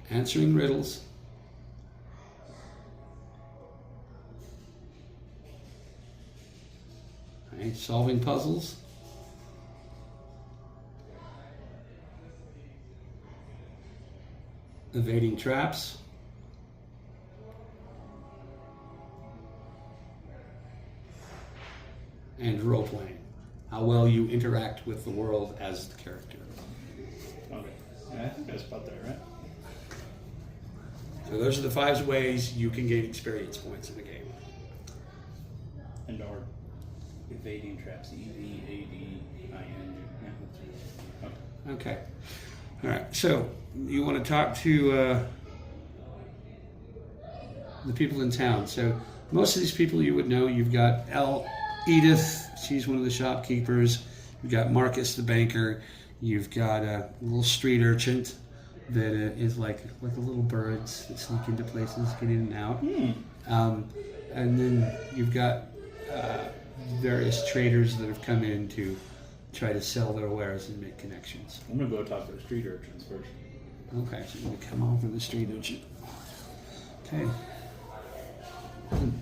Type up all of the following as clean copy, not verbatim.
answering riddles, right? Solving puzzles, evading traps, and role playing. How well you interact with the world as the character. Okay. Yeah, I think that's about that, right? So those are the 5 ways you can gain experience points in the game. And or evading traps. EVADIN. Yeah. Okay. Okay. All right. So you want to talk to the people in town. So most of these people you would know. You've got Edith. She's one of the shopkeepers. You've got Marcus, the banker. You've got a little street urchin that is like the little birds that sneak into places, get in and out. And then you've got various traders that have come in to try to sell their wares and make connections. I'm gonna go talk to the street urchins first. Okay, so you're gonna come over the street urchin. Okay.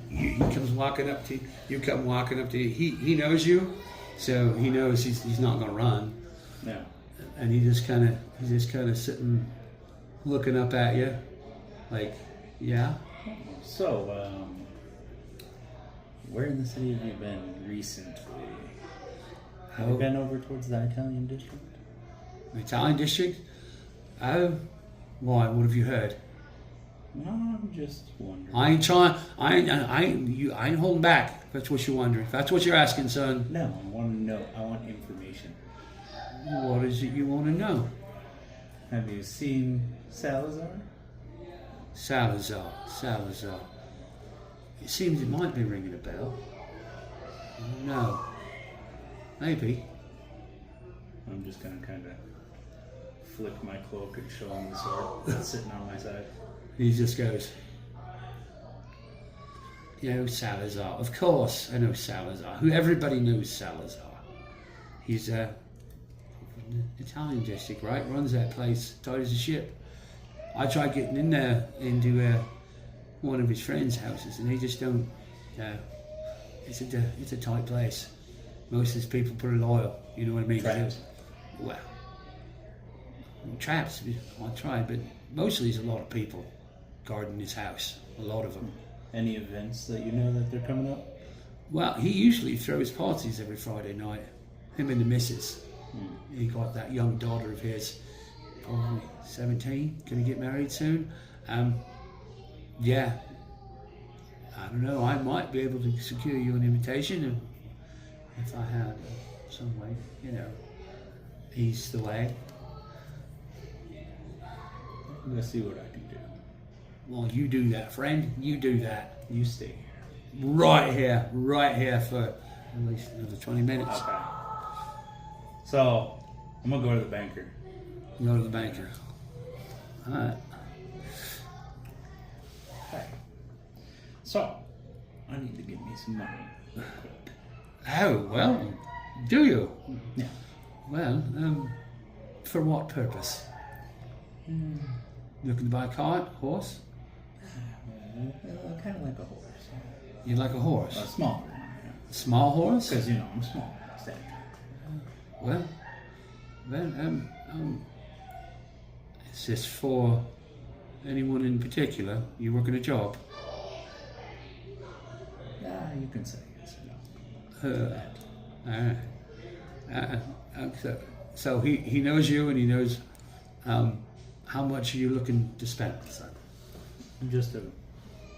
He comes walking up to you. You come walking up to you. He knows you, so he knows he's not gonna run. Yeah. And he's just kind of sitting, looking up at you, like, yeah. So, where in the city have you been recently? Have you been over towards the Italian district? The Italian district? Oh, why? What have you heard? No, I'm just wondering. I ain't holding back. If that's what you're wondering. If that's what you're asking, son. No, I want to know. I want information. What is it you want to know? Have you seen Salazar? Salazar. It seems it might be ringing a bell. No. Maybe. I'm just gonna kind of flick my cloak and show him the sword that's sitting on my side. He just goes, you know, Salazar. Of course, I know Salazar. Everybody knows Salazar. He's Italian district, right? Runs that place tight as a ship. I tried getting in there into one of his friends' houses, and they just don't. It's a tight place. Most of his people pretty loyal. You know what I mean? Traps. Well, traps. I tried, but mostly there's a lot of people guarding his house. A lot of them. Any events that you know that they're coming up? Well, he usually throws parties every Friday night. Him and the missus. He got that young daughter of his, probably 17, gonna get married soon. Yeah, I don't know. I might be able to secure you an invitation if I had some way, you know, ease the way. Let's see what I can do. Well, you do that, friend. You do that. You stay here. Right here for at least another 20 minutes. Okay. So, I'm gonna go to the banker. Go to the banker. All right. Hey. So, I need to get me some money real quick. Oh, well, do you? Yeah. Well, for what purpose? Looking to buy a cart, horse? Kind of like a horse. You like a horse? A small one. A small horse? Because, you know, I'm small. Stature. Well, is this for anyone in particular? You working a job? Yeah, you can say yes or no. All right. So he knows you, and he knows how much are you looking to spend, son? Just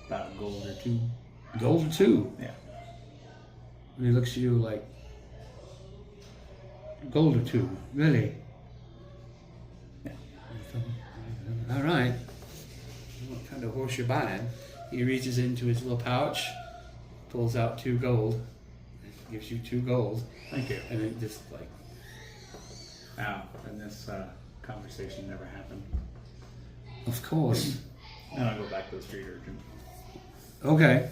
about a gold or two. Gold or two? Yeah. And he looks at you like, gold or two? Really? Yeah. All right. What kind of horse you're buying? He reaches into his little pouch, pulls out 2 gold, gives you 2 gold. Thank you. And it just like, Wow. And this conversation never happened. of course. And I'll go back to the street urchin. Okay.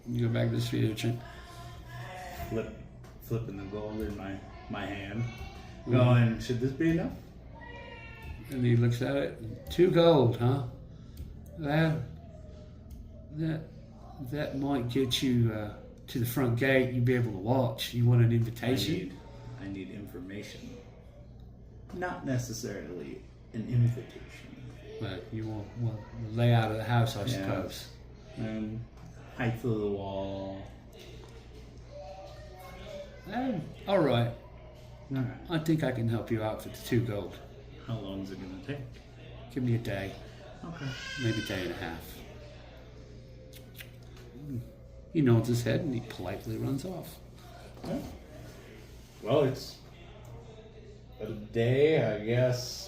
You go back to the street urchin. Flipping the gold in my hand. Going, should this be enough? And he looks at it. 2 gold, huh? Well, that might get you to the front gate. You'd be able to watch. You want an invitation? I need information. Not necessarily an invitation. But you want the layout of the house, I suppose. Height of the wall. All right. All right. I think I can help you out for the 2 gold. How long is it gonna take? Give me a day, Okay. maybe a day and a half. He nods his head and he politely runs off. Yeah. Well, it's a day, I guess.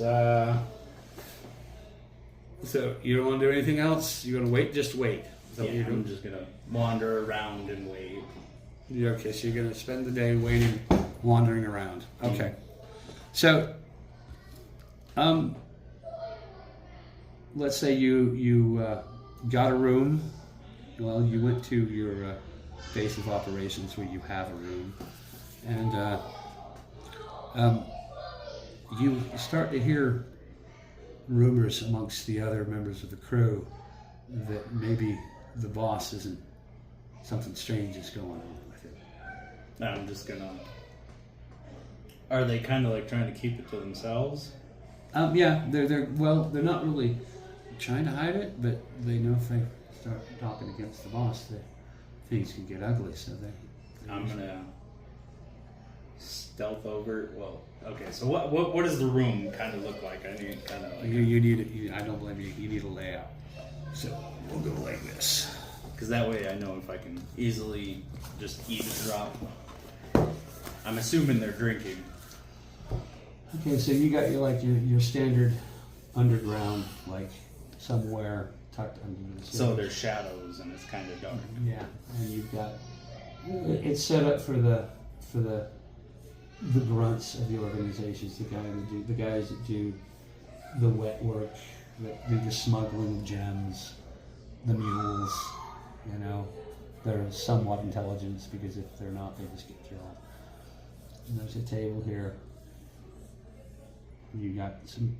So you don't want to do anything else? You're gonna wait? Just wait. Is that what you're I'm doing? just gonna wander around and wait. Okay, so you're gonna spend the day waiting, wandering around. Okay. So, let's say you got a room. Well, you went to your base of operations where you have a room, and you start to hear rumors amongst the other members of the crew that maybe the boss isn't, something strange is going on with it. I'm just gonna. Are they kind of like trying to keep it to themselves? Yeah, they're not really trying to hide it, but they know if they start talking against the boss, that things can get ugly. So I'm gonna stealth over. Well, okay. So what does the room kind of look like? I need kind of like you need it. I don't blame you. You need a layout. So we'll go like this. because that way I know if I can easily just eavesdrop. I'm assuming they're drinking. Okay, so you got your standard underground, like somewhere tucked under the city. So there's shadows and it's kind of dark. Yeah, and you've got it's set up for the grunts of the organizations, the guys that do the wet work, that do the smuggling of gems, the mules. You know, they're somewhat intelligent because if they're not, they just get killed. And there's a table here. You got some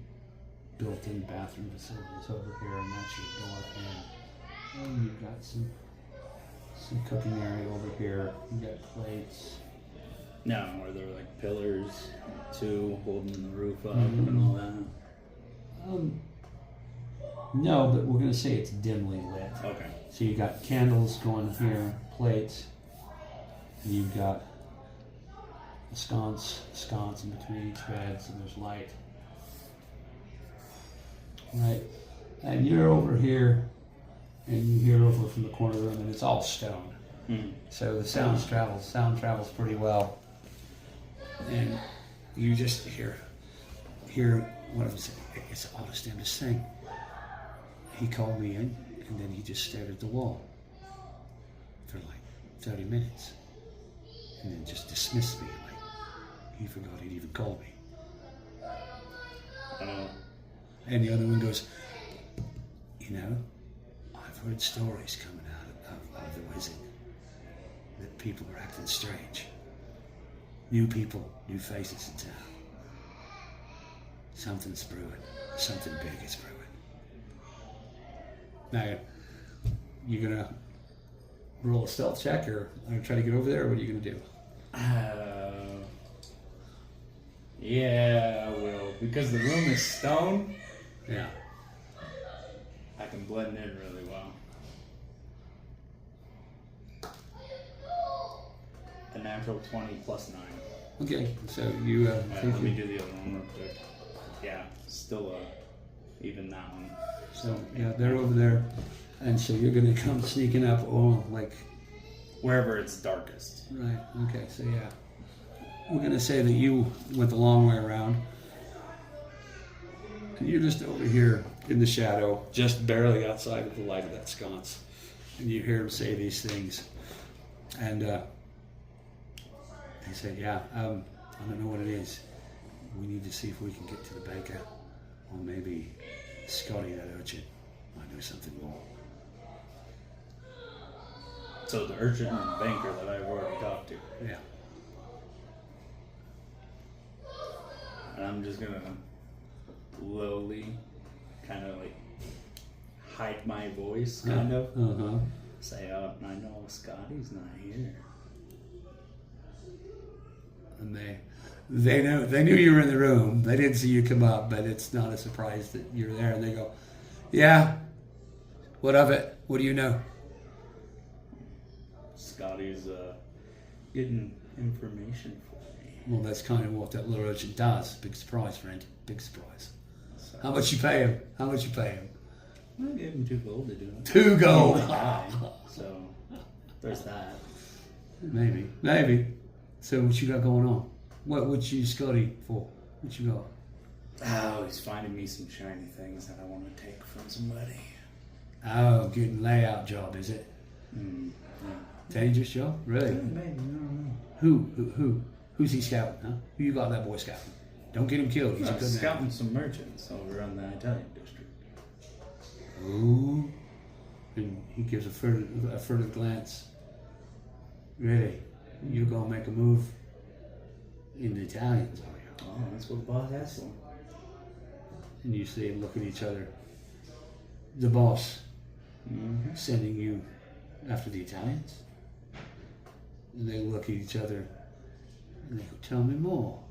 built-in bathroom facilities over here, and that's your door in. And you've got some cooking area over here. You got plates. Now, are there like pillars too holding the roof up and all that? No, but we're gonna say it's dimly lit. Okay. So you got candles going here, plates, and you've got a sconce in between each bed, so there's light. Right, and you're over here, and you hear over from the corner room, and it's all stone. So the sound travels pretty well, and you just hear one of them say, "It's the oddest damnedest thing. He called me in, and then he just stared at the wall for like 30 minutes, and then just dismissed me like he forgot he'd even called me." And the other one goes, "You know, I've heard stories coming out of the Wizard that people are acting strange. New people, new faces in town. Something's brewing. Something big is brewing." Now, you gonna roll a stealth check or try to get over there, or what are you gonna do? Yeah, I will. Because the room is stone, Yeah. I can blend in really well. A natural 20 plus 9. Okay, so you Let me do the other one real quick. Yeah, still even that one. So yeah, they're over there, and so you're gonna come sneaking up, like Wherever it's darkest. right. Okay, so yeah, we're gonna say that you went the long way around, and you're just over here in the shadow, just barely outside of the light of that sconce, and you hear him say these things, and they say, "Yeah, I don't know what it is. We need to see if we can get to the baker, or maybe Scotty, that urchin, might know something more." So the urchin and the banker that I've already talked to. Yeah. And I'm just gonna lowly kind of like hide my voice, kind of. Uh-huh. Say, oh, I know Scotty's not here. And they knew you were in the room. They didn't see you come up, but it's not a surprise that you're there. And they go, yeah, what of it? What do you know? Scotty's getting information for me. Well, that's kind of what that little urchin does. Big surprise, friend. Big surprise. So, How much you pay him? How much you pay him? I gave him 2 gold to do it. 2 gold. He might die, so there's that. Maybe. So what you got going on? What you Scotty for? What you got? Oh, he's finding me some shiny things that I want to take from somebody. Oh, getting layout job, is it? Yeah. Dangerous job? Really? Yeah, maybe, I don't know. Who's he scouting, huh? Who you got that boy scouting? Don't get him killed. He's a good man. Scouting some merchants over on the Italian district. Ooh. And he gives a furtive glance. Really? You're gonna make a move in the Italians, are you? Oh, that's what the boss asked for. And you see him look at each other. The boss Mm-hmm. sending you after the Italians? And they look at each other and they go, tell me more.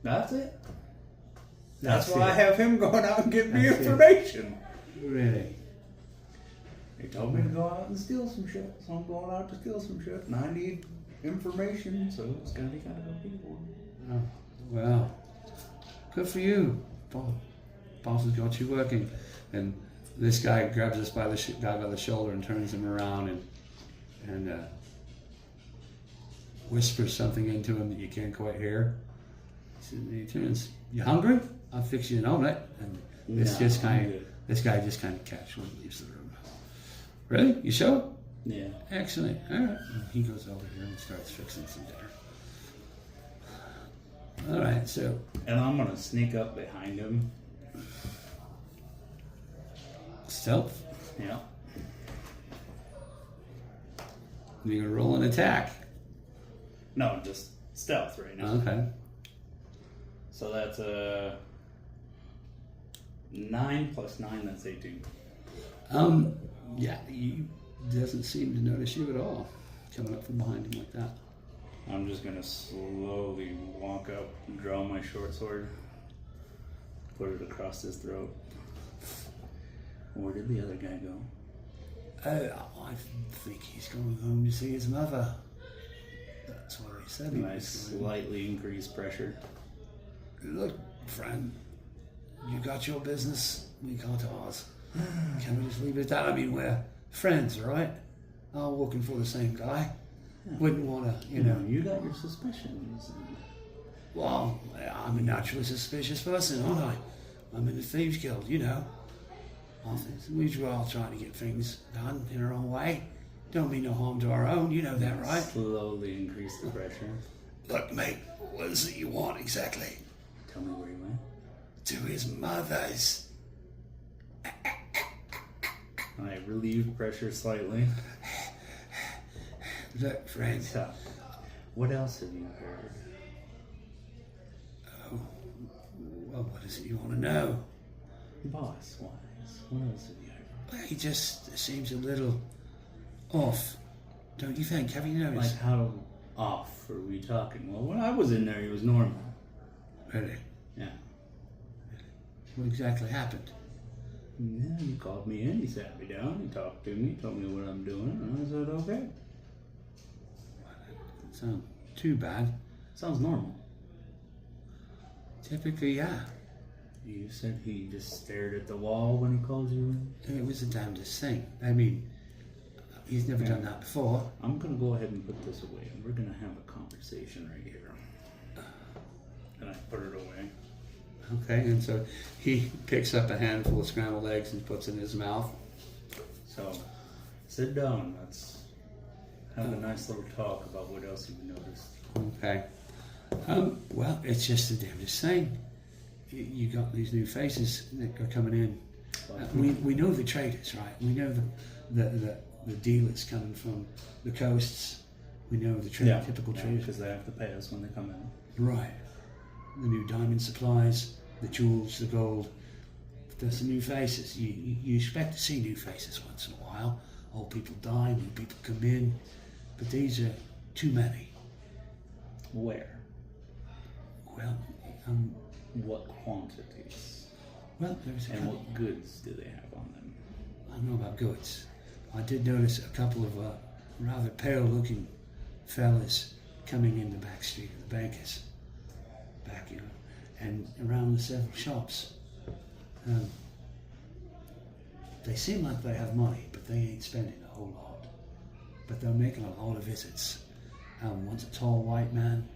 That's it. That's That's why it. I have him going out and give me That's it. information. Really? He told me to go out and steal some shit, so I'm going out to steal some shit, and I need information, so Scotty gotta go get it for me. Oh, well, good for you. Boss has got you working. And this guy grabs us by the guy by the shoulder and turns him around and whispers something into him that you can't quite hear. He turns, you hungry? I'll fix you an omelet. And this guy just kind of casually leaves the room. Really? You sure? Yeah. Excellent. All right. And he goes over here and starts fixing some dinner. All right. So And I'm gonna sneak up behind him. stealth. Yeah. You're gonna roll an attack. No, just stealth right now. Okay. So that's a 9 plus 9, that's 18. Yeah, he doesn't seem to notice you at all. Coming up from behind him like that. I'm just gonna slowly walk up and draw my short sword, put it across his throat. Where did the other guy go? I think he's going home to see his mother. That's what he said. He And I was going. slightly increase pressure. Look, friend, you got your business, we got ours. Can we just leave it at that? I mean, we're friends, right? I'm working for the same guy. Wouldn't want to, you know. You got your suspicions. Well, I'm a naturally suspicious person, aren't I? I'm in the Thieves Guild, you know. We're all trying to get things done in our own way. Don't mean no harm to our own, you know that, right? Slowly increase the pressure. Look, mate, what is it you want exactly? Tell me where you went. To his mother's. I relieved pressure slightly. Look, friend. So, what else have you heard? Oh, well, what is it you want to know? Boss wise, what else have you heard? Well, he just seems a little off, don't you think? Have you noticed? Like, how off are we talking? Well, when I was in there, he was normal. Really? Yeah. What exactly happened? Yeah, he called me in, he sat me down, he talked to me, told me what I'm doing, and I said, okay. Doesn't sound too bad. Sounds normal. Typically, yeah. You said he just stared at the wall when he called you in? It was the damnedest thing. I mean, he's never done that before. I'm gonna go ahead and put this away, and we're gonna have a conversation right here. And I put it away. Okay, and so he picks up a handful of scrambled eggs and puts it in his mouth. So, sit down. Let's have a nice little talk about what else you've noticed. Okay. Well, it's just the damnedest thing. You got these new faces that are coming in. We know the traders, right? We know the dealers coming from the coasts. We know the typical traders. because they have to pay us when they come in. Right. The new diamond supplies, the jewels, the gold. there's some new faces. You expect to see new faces once in a while. Old people die, new people come in, but these are too many. Where? Well, What quantities? well, there's a And couple. what goods do they have on them? I don't know about goods. I did notice a couple of rather pale-looking fellas coming in the back street of the bankers, back, and around the several shops. They seem like they have money, but they ain't spending a whole lot. But they're making a lot of visits. One's a tall white man,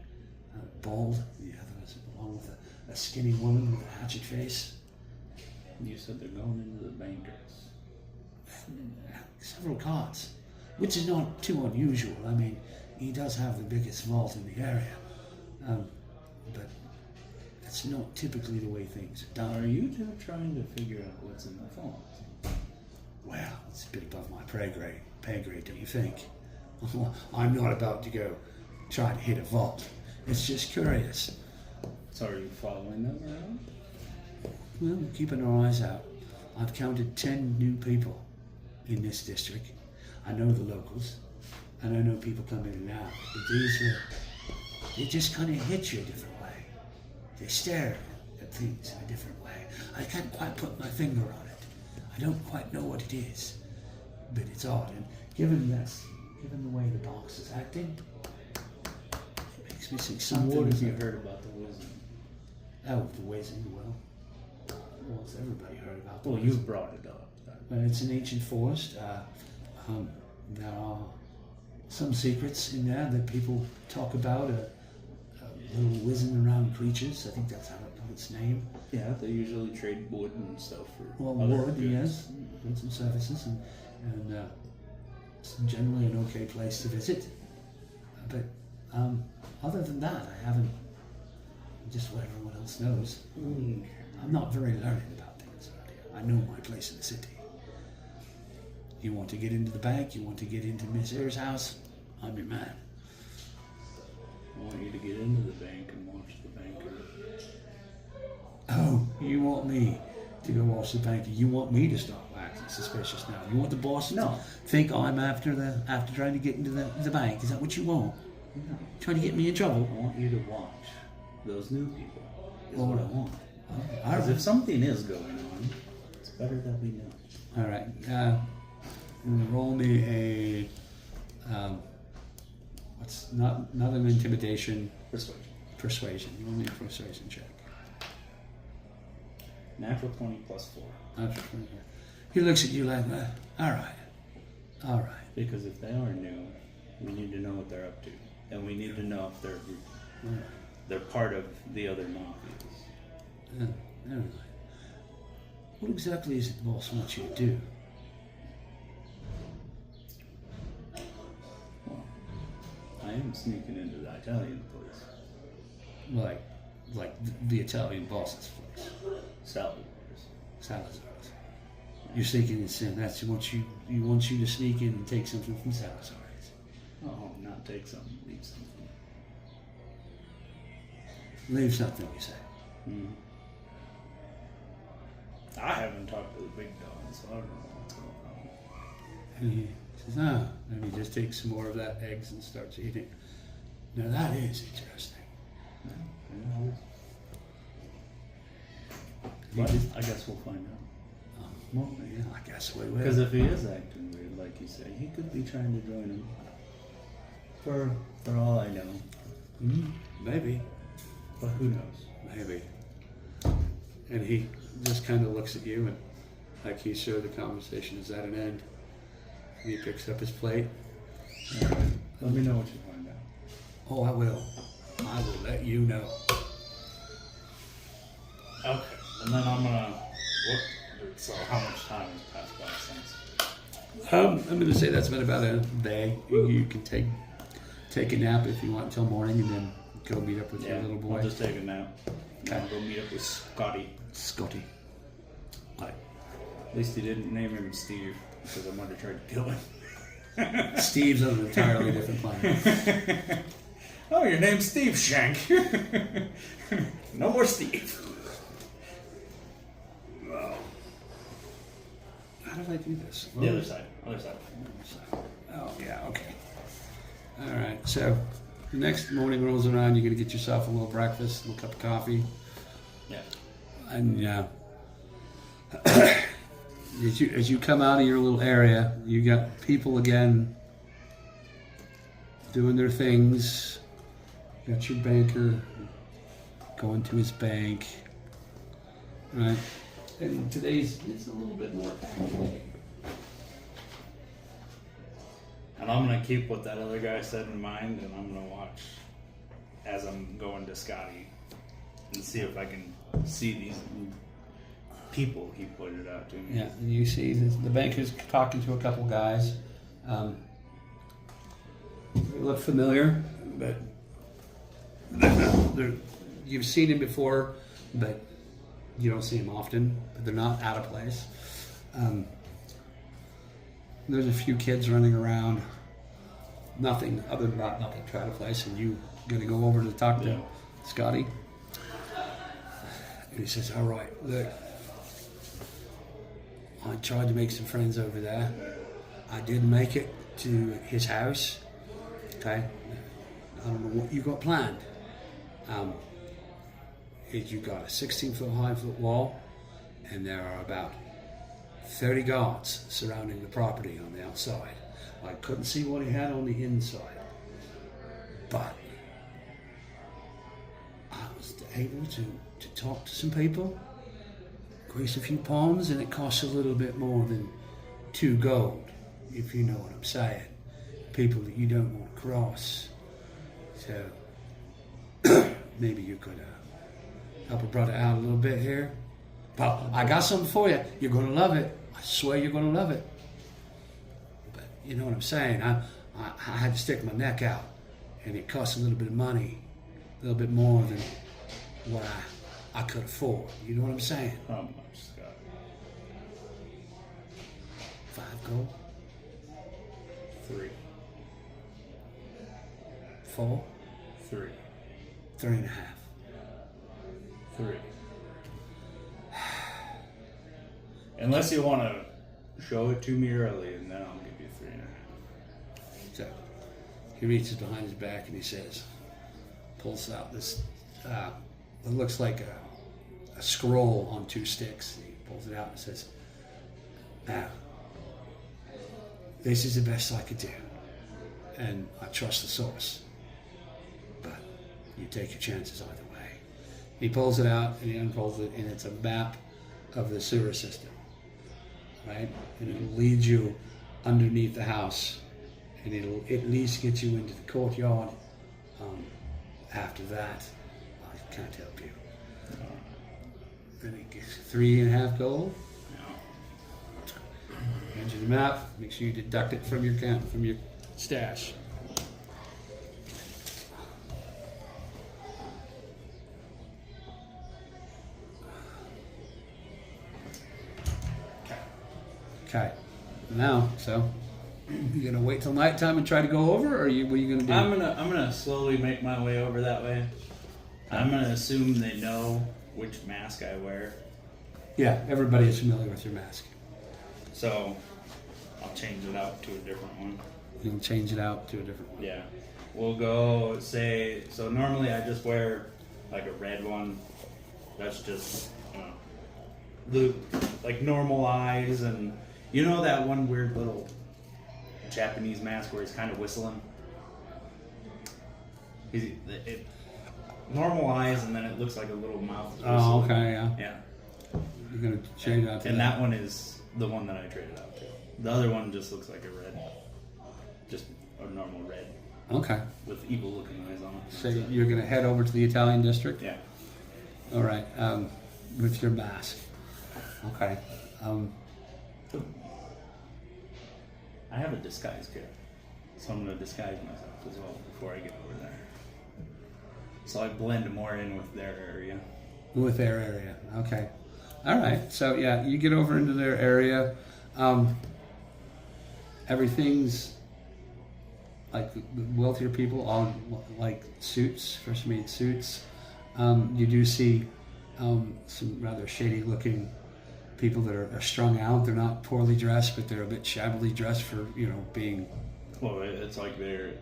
bald. The other is along with a skinny woman with a hatchet face. You said they're going into the bankers. Several cards, which is not too unusual. I mean, he does have the biggest vault in the area, but that's not typically the way things are done. Are you two trying to figure out what's in the vault? Well, it's a bit above my pay grade, don't you think? I'm not about to go try to hit a vault. It's just curious. So are you following them around? Well, we're keeping our eyes out. I've counted 10 new people in this district. I know the locals, and I know people come in and out. But they just kind of hit you a different way. They stare at things in a different way. I can't quite put my finger on it. I don't quite know what it is, but it's odd. And given the way the box is acting, it makes me think something. What have you heard about the wizard? Oh, the Wizard. Well, what's everybody heard about the Well, Wizard? you brought it up. It's an ancient forest. There are some secrets in there that people talk about. A little whizzing around creatures. I think that's how its name. Yeah, they usually trade wood and stuff for Well, other wood, goods. yes, and some services, and it's generally an okay place to visit. But other than that, I haven't. Just what everyone else knows. I'm not very learned about things around here. I know my place in the city. You want to get into the bank? You want to get into Miss Ayer's house? I'm your man. I want you to get into the bank and watch the banker. Oh, you want me to go watch the banker? You want me to start acting suspicious now? You want the boss No. to think I'm after trying to get into the bank? Is that what you want? No. Trying to get me in trouble? I want you to watch those new people. Is Well, what I want. All Because if right. something is going on, it's better that we know. All right. Roll me a what's not an intimidation, Persuasion. persuasion. Roll me a persuasion check. Natural 20 plus 4. He looks at you like, all right. Because if they are new, we need to know what they're up to. And we need to know if they're part of the other mafias. All right. What exactly is it the boss wants you to do? Well, I am sneaking into the Italian place. Like the Italian boss's place, Salvador's. Salazar's. You're sneaking in sin. That's what you want you to sneak in and take something from Salazar's. Oh, not take something, leave something. Leave something, you say. I haven't talked to the big dog, so I don't know what's going on. And he says, and he just takes some more of that eggs and starts eating. Now that is interesting. He just, I guess we'll find out. well, yeah, I guess we will. Because if he is acting weird, like you say, he could be trying to join him. For all I know. Maybe. But who knows? Maybe. And he just kind of looks at you and like he's sure the conversation is at an end. And he picks up his plate. Let me know what you find out. Oh, I will. I will let you know. Okay. And then I'm gonna. So how much time has passed by since? I'm going to say that's been about a day. You can take a nap if you want until morning and then go meet up with your little boy. I'll just take a nap. Okay. I'll go meet up with Scotty. Scotty. Right. At least he didn't name him Steve, because I might have tried to kill him. Steve's on an entirely different planet. Oh, your name's Steve Shank. No more Steve. Wow. this? The other side. Other side. Oh, yeah, okay. All right, so the next morning rolls around, you're going to get yourself a little breakfast, a little cup of coffee. Yeah. And as you come out of your little area, you got people again doing their things. You got your banker going to his bank, right? And today's it's a little bit more active. And I'm gonna keep what that other guy said in mind, and I'm gonna watch as I'm going to Scotty and see if I can see these people he pointed out to me. Yeah, and you see the banker's talking to a couple guys. They look familiar, but you've seen him before, but you don't see him often. But they're not out of place. There's a few kids running around. Nothing other than not nothing out of place, and you gonna go over to talk to Scotty. And he says, "All right, look, I tried to make some friends over there. I did make it to his house. Okay, I don't know what you got planned. You got a 16-foot high wall, and there are about 30 guards surrounding the property on the outside. I couldn't see what he had on the inside, but I was able to talk to some people, grease a few palms, and it costs a little bit more than 2 gold, if you know what I'm saying. People that you don't want to cross. So maybe you could help a brother out a little bit here. Well, I got something for you. You're going to love it. I swear you're going to love it. But you know what I'm saying? I had to stick my neck out, and it cost a little bit of money, a little bit more than what I could afford. You know what I'm saying? How much, Scott? 5 gold? 3. 4? 3. 3.5. 3. Unless you want to show it to me early, and then I'll give you 3.5. So he reaches behind his back and he says, pulls out this, it looks like a scroll on 2 sticks. He pulls it out and says, "Now, this is the best I could do, and I trust the source, but you take your chances either way." He pulls it out and he unfolds it, and it's a map of the sewer system, right? And it'll lead you underneath the house, and it'll at least get you into the courtyard. After that, I can't help you. Then it gets 3.5 gold. Hands you the map. Make sure you deduct it from your account, from your stash. Okay. Now, so you gonna wait till nighttime and try to go over, or what are you gonna do? I'm gonna slowly make my way over that way. I'm gonna assume they know which mask I wear, Yeah, everybody is familiar with your mask. so I'll change it out to a different one. You can change it out to a different one. Yeah, we'll go say so. Normally I just wear like a red one. That's just the like normal eyes, and you know that one weird little Japanese mask where he's kind of whistling. Normal eyes, and then it looks like a little mouth. Oh, okay, yeah. Yeah. You're gonna change out to And that one is the one that I traded out to. The other one just looks like a red, just a normal red Okay. with evil looking eyes on it. So you're gonna head over to the Italian district. Yeah. All right. With your mask. Okay. I have a disguise kit, so I'm gonna disguise myself as well before I get over there. So I blend more in with their area. With their area. Okay. All right. So yeah, you get over into their area. Everything's like the wealthier people all like suits, fresh made suits. You do see some rather shady looking people that are strung out. They're not poorly dressed, but they're a bit shabbily dressed for being. Well, it's like they're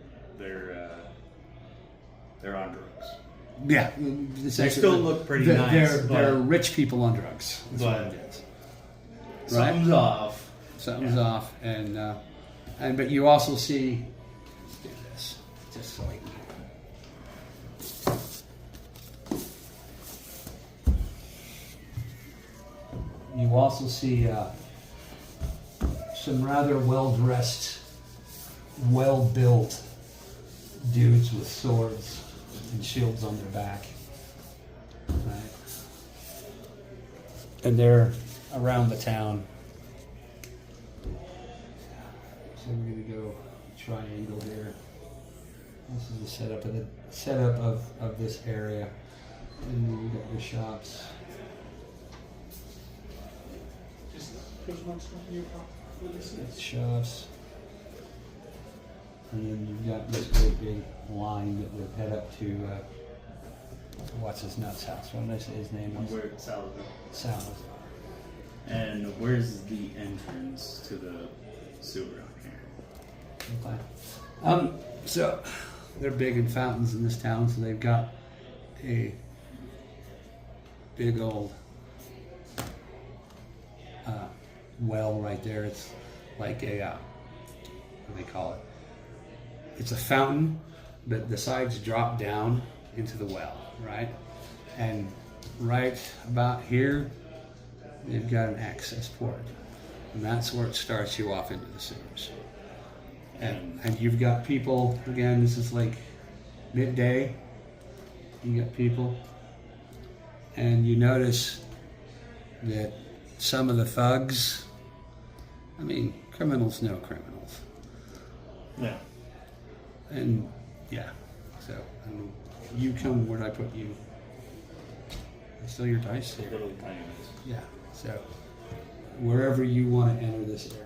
on drugs. Yeah, They still look pretty nice. They're rich people on drugs. That's what But it is. something's off. Something's off, and but you also see. Let's do this, just so I can. You also see some rather well-dressed, well-built dudes with swords and shields on their back. Right. And they're around the town. So we're gonna go triangle here. This is the setup of this area. And then you got your shops. Shops. And then you've got this great big line that would head up to what's his nuts house? What did I say his name was? Where Salazar. Salazar. And where's the entrance to the sewer on here? Okay. So they're big in fountains in this town, so they've got a big old well right there. It's like a what do they call it? It's a fountain, but the sides drop down into the well, right? And right about here, they've got an access port, and that's where it starts you off into the sewers. And you've got people, again, this is like midday, you got people, and you notice that some of the thugs, I mean, criminals know criminals. Yeah. And yeah, so you come, where did I put you? Still your dice? They're little tiny. Yeah, so wherever you want to enter this area.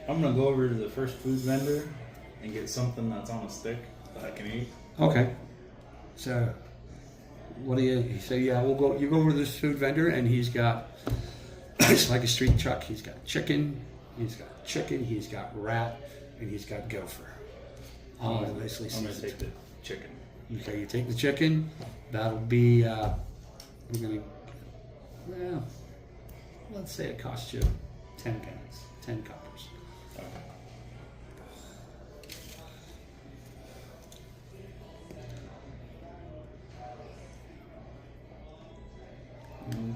I'm gonna go over to the first food vendor and get something that's on a stick that I can eat. Okay. So, what do you say? Yeah, we'll go. You go over to this food vendor, and he's got. It's like a street truck. He's got chicken. He's got rat, and he's got gopher. All nicely I'm gonna seasoned. take the chicken. Okay, you take the chicken. That'll be. We're gonna. Well, let's say it costs you 10 pennies, 10 coppers.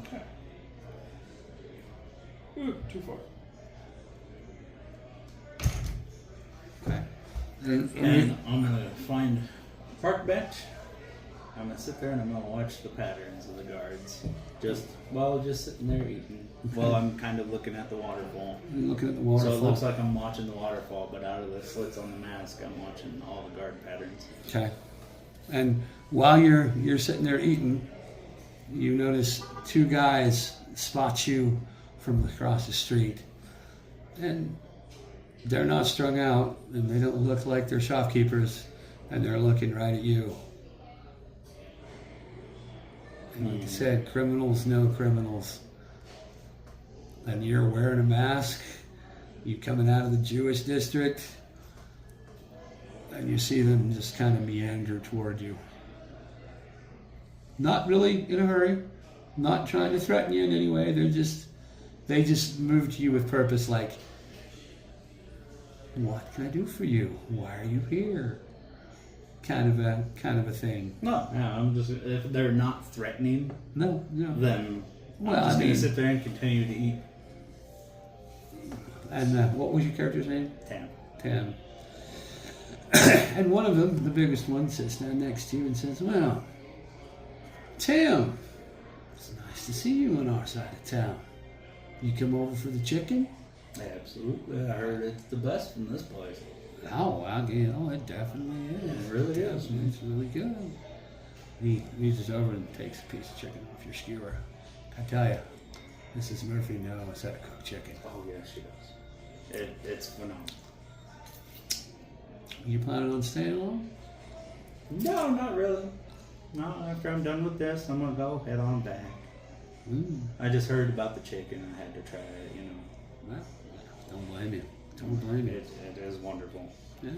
Okay. Ooh, too far. Okay. And I'm gonna find a park bench. I'm gonna sit there and I'm gonna watch the patterns of the guards. Just sitting there eating. While I'm kind of looking at the waterfall. Looking at the waterfall. So it looks like I'm watching the waterfall, but out of the slits on the mask, I'm watching all the guard patterns. Okay. And while you're sitting there eating, you notice two guys spot you from across the street, and they're not strung out, and they don't look like they're shopkeepers, and they're looking right at you. And like I said, criminals know criminals. And you're wearing a mask, you coming out of the Jewish district, and you see them just kind of meander toward you. Not really in a hurry, not trying to threaten you in any way. They just move to you with purpose, like, what can I do for you? Why are you here? Kind of a thing. No, I'm just, if they're not threatening, No. then Well, I'm just I gonna mean- sit there and continue to eat. And what was your character's name? Tam. And one of them, the biggest one, sits down next to you and says, "Well, Tim, it's nice to see you on our side of town. You come over for the chicken?" Absolutely. I heard it's the best in this place. Oh, well, it definitely is. It really is. It's really good. He reaches over and takes a piece of chicken off your skewer. I tell you, Mrs. Murphy knows how to cook chicken. Oh, yeah, she does. It's phenomenal. You planning on staying long? No, not really. No, after I'm done with this, I'm gonna go head on back. I just heard about the chicken. I had to try it. You know, Well, don't blame you. Don't blame you. it is wonderful. Yeah.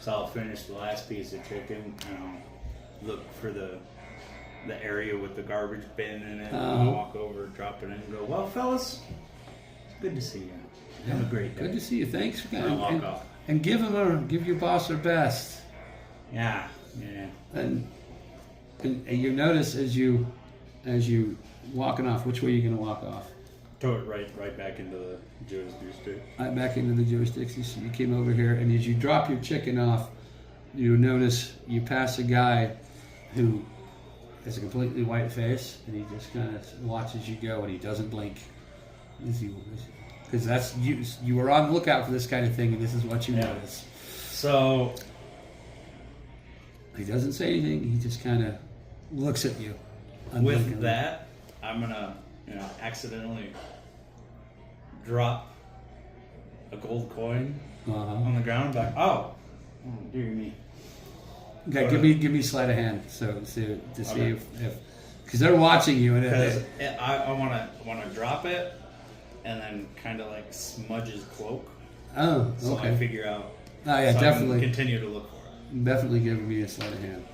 So I'll finish the last piece of chicken. And I'll look for the area with the garbage bin in it. And I'll walk over, drop it in, and go, "Well, fellas, it's good to see you. Have a great day." Good to see you. Thanks for And coming. I'll walk off. And give your boss her best. Yeah. And you notice as you walking off, which way are you going to walk off? Right back into the jurisdiction. Right back into the jurisdiction. So you came over here, and as you drop your chicken off, you notice you pass a guy who has a completely white face, and he just kind of watches you go, and he doesn't blink. Because that's you were on the lookout for this kind of thing, and this is what you notice. So he doesn't say anything. He just kind of looks at you. with that, I'm gonna accidentally drop a gold coin on the ground. Like, oh dear me. Okay, give me sleight of hand. So to see if because they're watching you, and because I want to drop it and then kind of like smudge his cloak. Oh, okay. So I figure out. Oh yeah, so definitely. I can continue to look for it. Definitely give me a sleight of hand.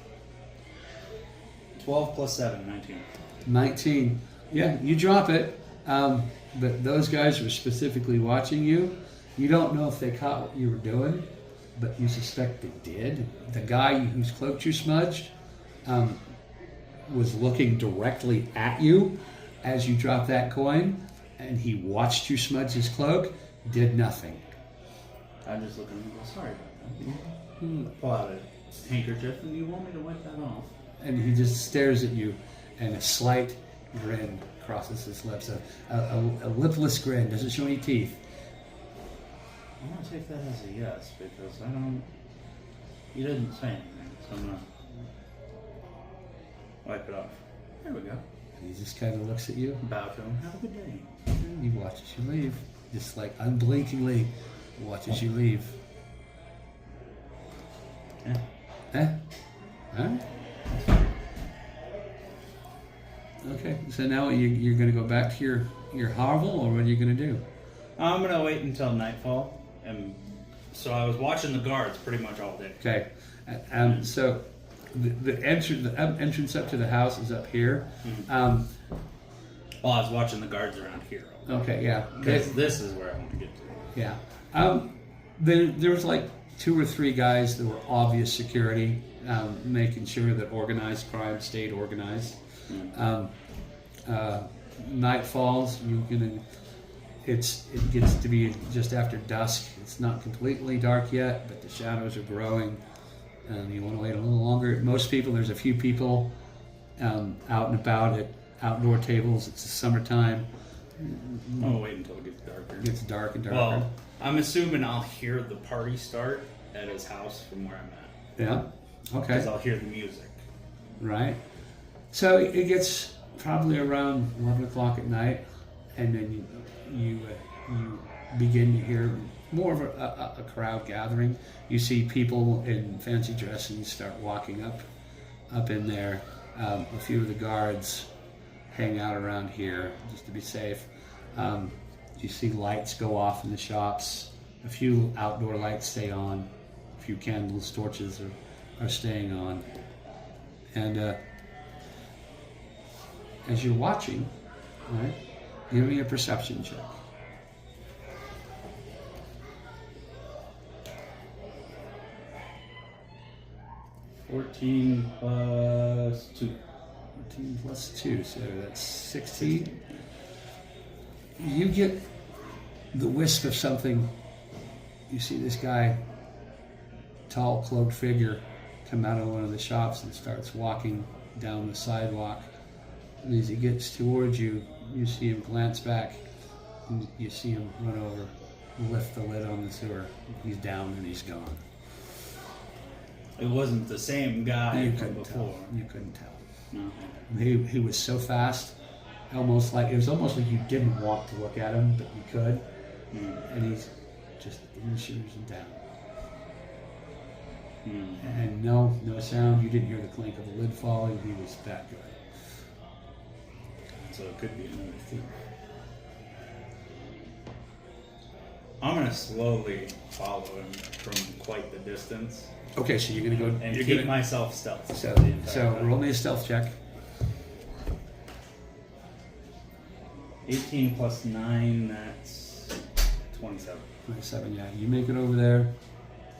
12 plus 7, 19. 19. Yeah, you drop it, but those guys were specifically watching you. You don't know if they caught what you were doing, but you suspect they did. The guy whose cloak you smudged was looking directly at you as you dropped that coin, and he watched you smudge his cloak, did nothing. I just look at him and go, sorry about that. Pull out a handkerchief, and you want me to wipe that off? And he just stares at you, and a slight grin crosses his lips. A lipless grin, doesn't show any teeth. I'm going to take that as a yes, because you didn't say anything, so I'm going to wipe it off. There we go. And he just kind of looks at you. Bow to him. Have a good day. He watches you leave, just like unblinkingly watches you leave. Yeah. Eh? Huh? Okay, so now you're going to go back to your hovel, or what are you going to do? I'm going to wait until nightfall. And so I was watching the guards pretty much all day. Okay, so the entrance up to the house is up here. Well, I was watching the guards around here. Okay, yeah. Because this is where I want to get to. Yeah. There was like 2 or 3 guys that were obvious security, making sure that organized crime stayed organized. Night falls. It gets to be just after dusk. It's not completely dark yet, but the shadows are growing, and you want to wait a little longer. Most people, there's a few people out and about at outdoor tables. It's the summertime. I'll wait until it gets darker. It gets dark and darker. Well, I'm assuming I'll hear the party start at his house from where I'm at. Yeah. Okay. Because I'll hear the music. Right. So it gets probably around 11 o'clock at night, and then you begin to hear more of a crowd gathering. You see people in fancy dresses start walking up in there. A few of the guards hang out around here just to be safe. You see lights go off in the shops. A few outdoor lights stay on. A few candles, torches are staying on. And as you're watching, right, give me a perception check. 14 plus 2. 14 plus 2, so that's 16. You get the wisp of something. You see this guy, tall cloaked figure, come out of one of the shops and starts walking down the sidewalk. And as he gets towards you, you see him glance back, and you see him run over, lift the lid on the sewer. He's down and he's gone. It wasn't the same guy You from couldn't before. tell. You couldn't tell. No. He was so fast, it was almost like you didn't want to look at him, but you could. And he's just inches down. And no sound. You didn't hear the clink of the lid falling. He was that good. so it could be another thief. I'm gonna slowly follow him from quite the distance Okay, so you're gonna go. and You're keep gonna, myself stealth. so the entire so time. roll me a stealth check. 18 plus 9, that's 27. 27. Yeah, you make it over there,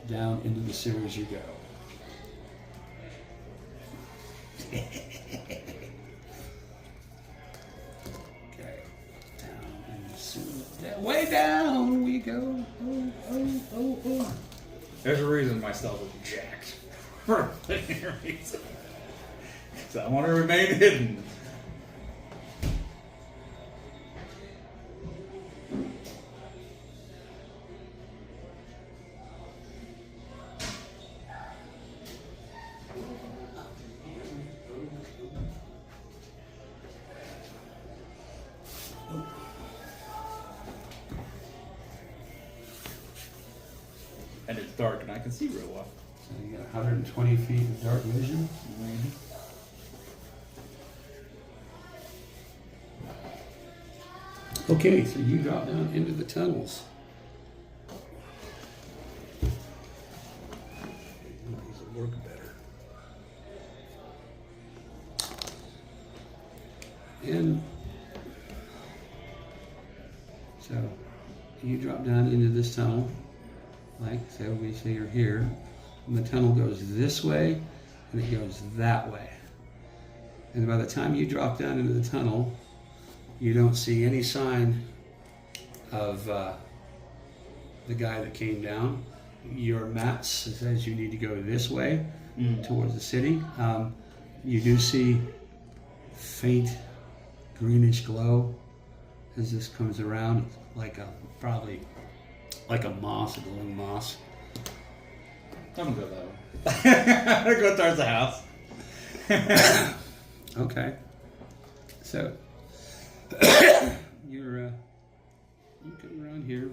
down into the sewers you go. Okay, down in the sewers. Way down we go. Oh. There's a reason my stealth is jacked. For plenty of reasons. So I want to remain hidden. And it's dark and I can see real well. So you got 120 feet of dark vision. Okay, so you drop down into the tunnels. These will work better. And so you drop down into this tunnel, like so we say you're here, and the tunnel goes this way and it goes that way. And by the time you drop down into the tunnel, you don't see any sign of the guy that came down. Your map says you need to go this way towards the city. You do see faint greenish glow as this comes around, like probably like a moss, a glowing moss. I'm gonna go that way. I'm gonna go towards the house. Okay. So you come around here.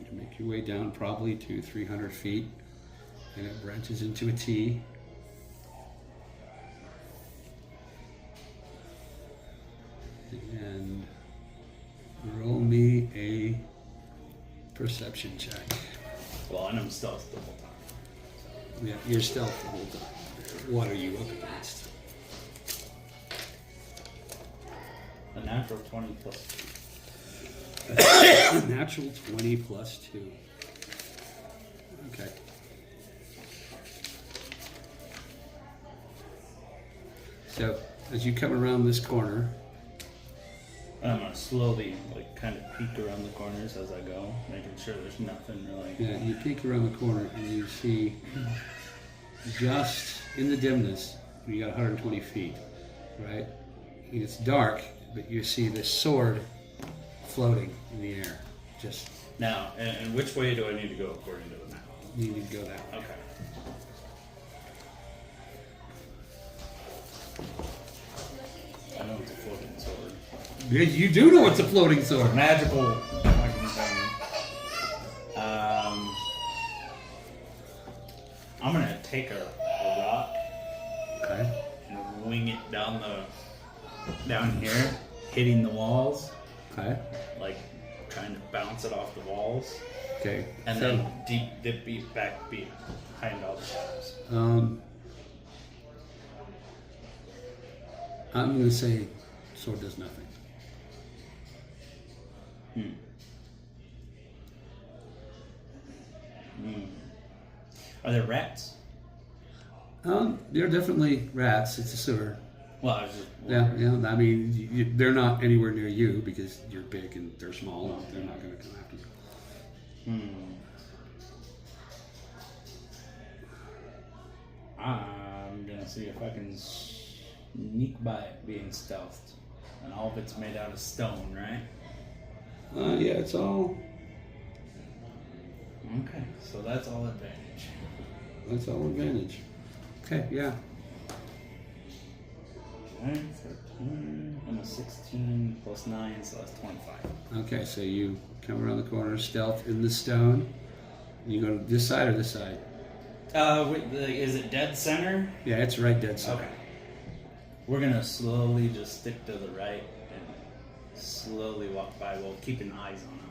You make your way down probably to 300 feet, and it branches into a T. And roll me a perception check. Well, and I'm stealth the whole time. Yeah, you're stealth the whole time. What are you up against? A natural 20 plus 2. Natural 20 plus 2. Okay. So, as you come around this corner, And I'm gonna slowly, like, kind of peek around the corners as I go, making sure there's nothing really. yeah, you peek around the corner and you see just in the dimness, you got 120 feet, right? It's dark, but you see this sword floating in the air. Just, Now, and which way do I need to go according to the map? you need to go that way. Okay. I know it's a floating sword. Yeah, you do know it's a floating sword. Magical fucking thing. I'm gonna take a rock Okay. and wing it down here, hitting the walls, Okay. like trying to bounce it off the walls, Okay. and So, then dip back behind all the shadows. I'm going to say sword does nothing. Are there rats? They're definitely rats. It's a sewer. Well, I was just Yeah, yeah. I mean, they're not anywhere near you because you're big and they're small. They're not going to come after you. I'm gonna see if I can sneak by it being stealthed. And all of it's made out of stone, right? Yeah, it's all. Okay, so that's all advantage. That's all advantage. Okay, yeah. Okay, 13 and a 16 plus 9, so that's 25. Okay, so you come around the corner, stealth in the stone. You go to this side or this side? Wait, is it dead center? Yeah, it's right dead center. Okay. we're gonna slowly just stick to the right and slowly walk by while keeping eyes on him.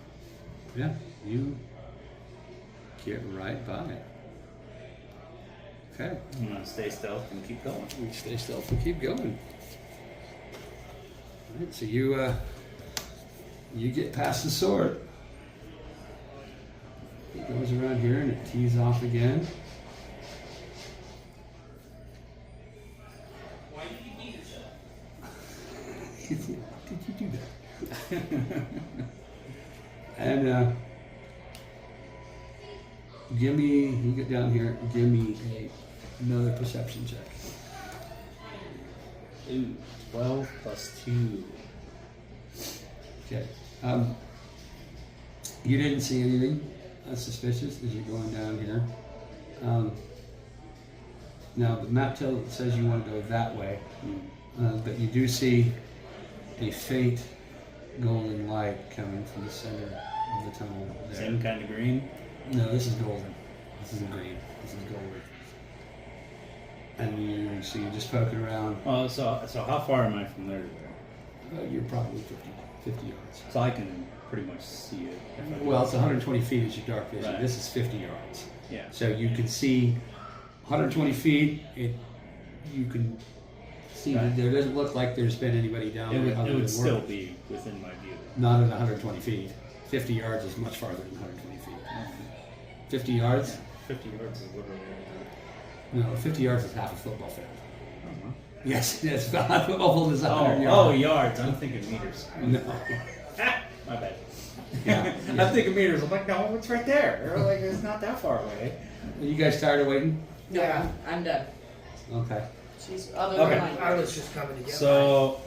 Yeah, you get right by it. Okay, I'm gonna stay stealth and keep going. we stay stealth and keep going. All right, so you get past the sword. It goes around here and it tees off again. Why did you beat yourself? Did you do that? And give me, you get down here, give me another perception check. Ooh, 12 plus 2. Okay. You didn't see anything suspicious as you're going down here. Now the map says you want to go that way, but you do see a faint golden light coming from the center of the tunnel there. Same kind of green. No, this is golden. This isn't green. This is golden. And you're just poking around. Oh, so how far am I from there to there? You're probably 50 yards. So I can pretty much see it. If I Well, it's 120 feet is your dark vision. Right. This is 50 yards. Yeah. So you can see 120 feet. You can see Right. there doesn't look like there's been anybody down It there. would, other it would than still work. be within my view. Not at 120 feet. 50 yards is much farther than 120 feet. 50 yards? Yeah, 50 yards is literally. No, 50 yards is half a football field. Uh-huh. Yes, yes, half a football field is 100 Oh, yards. yards. I'm thinking meters. No. My bad. Yeah, yeah. I'm thinking meters. I'm like, no, it's right there. They're like, it's not that far away. Are you guys tired of waiting? Yeah, I'm done. Okay. She's other Okay. than I was just coming to get So,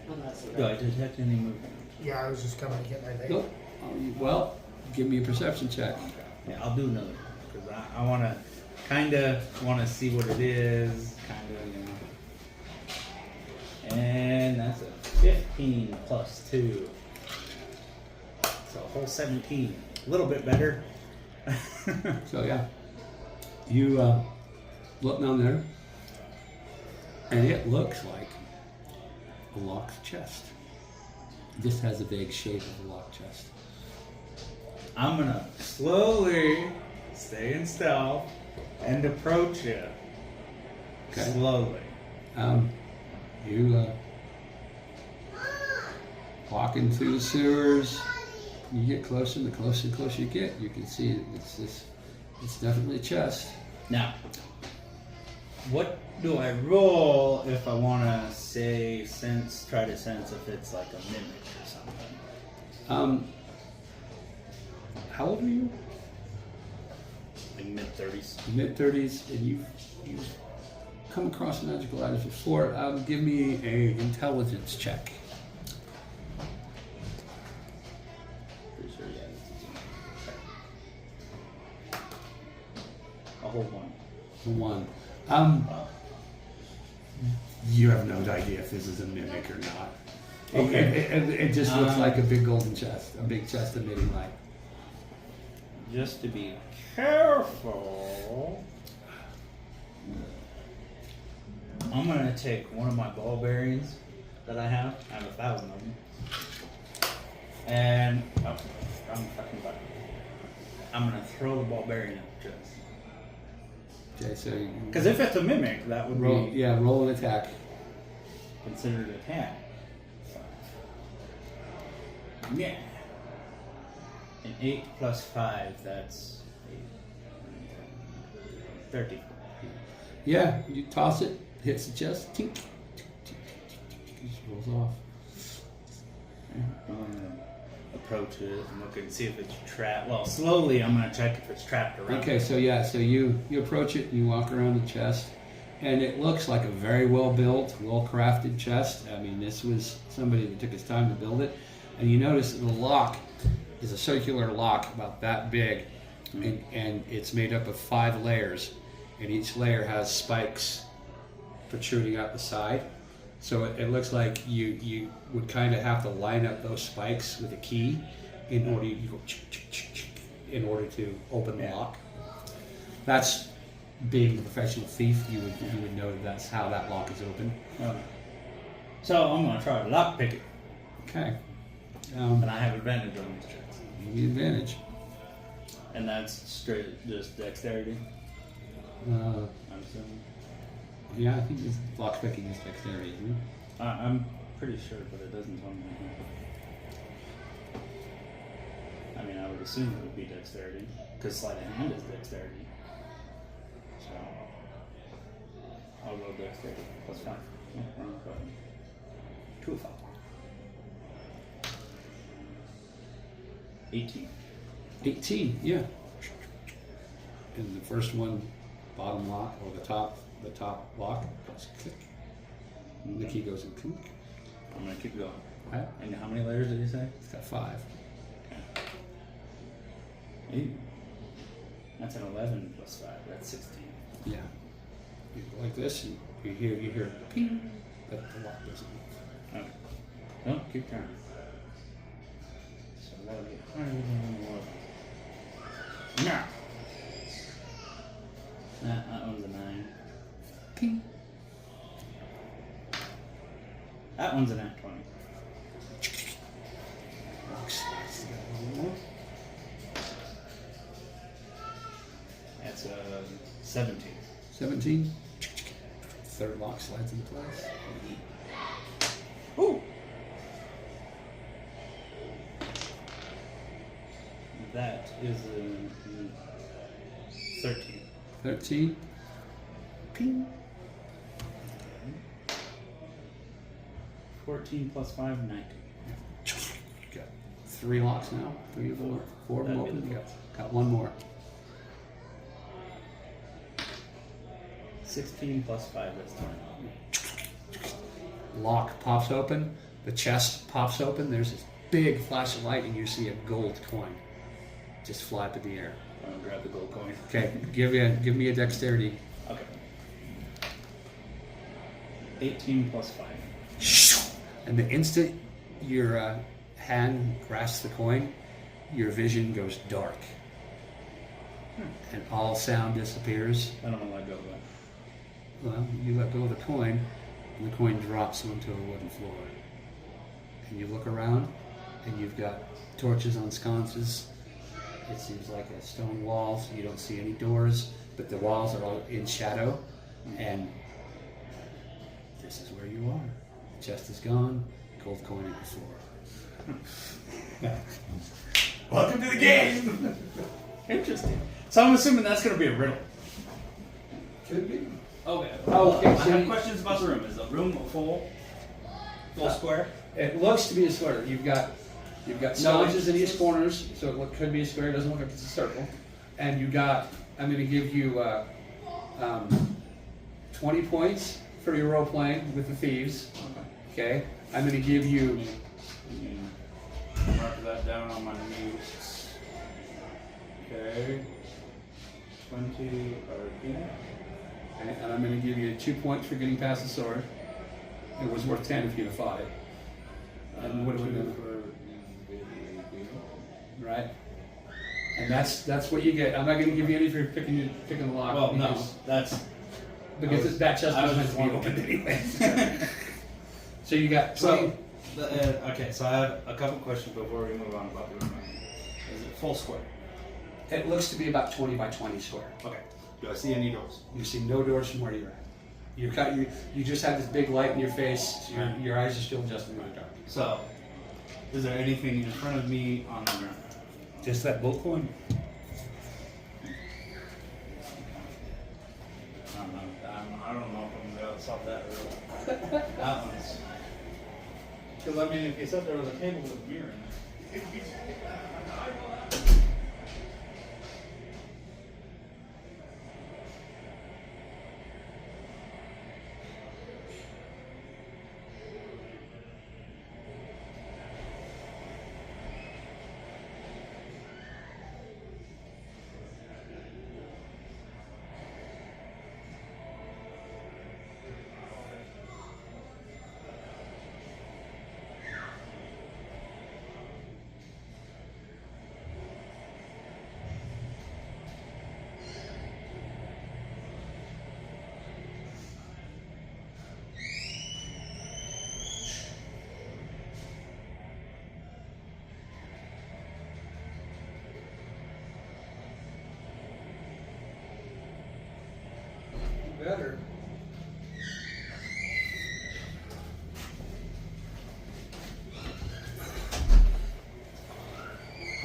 Unless do I detect any movement? mine. Yeah, I was just coming to get my thing. Nope. Well, give me a perception check. Yeah, I'll do another one because I want to kind of see what it is, kind of, you know. And that's a 15 plus 2, so a whole 17. A little bit better. So yeah, you look down there, and it looks like a locked chest. This has a vague shape of a locked chest. I'm gonna slowly stay in stealth and approach it Okay. slowly. You walking through the sewers. You get closer, and the closer and closer you get, you can see it's definitely a chest. Now, what do I roll if I want to say try to sense if it's like a mimic or something? How old are you? Like mid-30s. Mid-30s, and you've come across magical items before. Give me a intelligence check. Pretty sure, yeah. Okay. I'll hold one. One. Wow. You have no idea if this is a mimic or not. Okay. It just looks like a big golden chest, a big chest emitting light. Just to be careful, I'm gonna take one of my ball bearings that I have. I have 1,000 of them. And I'm fucking button. I'm gonna throw the ball bearing at the chest. Okay, so Because if it's a mimic, that would roll, be yeah, roll an attack. considered an attack. Yeah. An 8 plus 5, that's 30. Yeah, you toss it, hits the chest, tink, tink, tink, tink, tink, tink, just rolls off. I'm gonna approach it and look and see if it's trapped. Well, slowly I'm gonna check if it's trapped around. Okay, so yeah, so you approach it and you walk around the chest, and it looks like a very well built, well crafted chest. I mean, this was somebody that took his time to build it, and you notice that the lock is a circular lock about that big, and it's made up of 5 layers, and each layer has spikes protruding out the side. So it looks like you would kind of have to line up those spikes with a key in order to open the Yeah. lock. That's being a professional thief, you would know that that's how that lock is open. Okay. So I'm gonna try to lock pick it, Okay. and I have advantage on these checks. Give you advantage. And that's straight just dexterity. Uh, I'm assuming. yeah, I think this lock picking is dexterity, isn't it? I'm pretty sure, but it doesn't tell me. I mean, I would assume it would be dexterity, because sleight of hand is dexterity. So I'll go dexterity plus 5. Oh, wrong button. 2 of 5. 18. 18, yeah. And the first one, bottom lock, or the top lock, goes click. And the key goes in click. I'm gonna keep going. Right? And how many layers did you say? It's got 5. Ooh. That's an 11 plus 5. That's 16. Yeah. You go like this, and you hear ping, but the lock doesn't move. Okay. No, keep trying. So that'll be higher than 11. Now. That one's a 9. Ping. That one's a nat 20. Lock slides together a little more. That's a 17. 17. Third lock slides into place. Ooh! That is a 13. 13. Ping. 14 plus 5, 19. You got 3 locks now. 3 of them, 4 of them That'd be open. the You got one more. 16 plus 5, that's 20. Lock pops open. The chest pops open. There's this big flash of light, and you see a gold coin just fly up in the air. I'm gonna grab the gold coin. Okay, give me a dexterity. Okay. 18 plus 5. And the instant your hand grasps the coin, your vision goes dark, and all sound disappears. I don't want to let go of that. Well, you let go of the coin, and the coin drops onto a wooden floor. And you look around, and you've got torches on sconces. It seems like a stone wall, so you don't see any doors, but the walls are all in shadow, and this is where you are. The chest is gone, gold coin on the floor. Welcome to the game! Interesting. So I'm assuming that's going to be a riddle. Could be. Okay. Oh, okay, I so have you- questions about the room. Is the room full square? It looks to be a square. You've got sconces in each corners, so could be a square. It doesn't look like it's a circle. And you got. I'm going to give you 20 points for your role playing with the thieves. Okay. I'm going to give you. Mark that down on my notes. Okay. 20 again. Okay, and I'm going to give you 2 points for getting past the sword. It was worth 10 if you'd have fought it. And what do we do? Right? And that's what you get. I'm not going to give you any for picking the lock. Well, no, because, that's. because that chest I was was meant just to be wondering. opened anyway. So you got 20. Okay, so I have a couple questions before we move on about the room. Is it full square? It looks to be about 20 by 20 square. Okay. Do I see any doors? You see no doors from where you're at. You just have this big light in your face. So your eyes are still adjusting in the dark. So, is there anything in front of me on the ground? Just that gold coin. I don't know if I'm going to solve that riddle. That one's. Because, I mean, if you said there was a table with a mirror in it.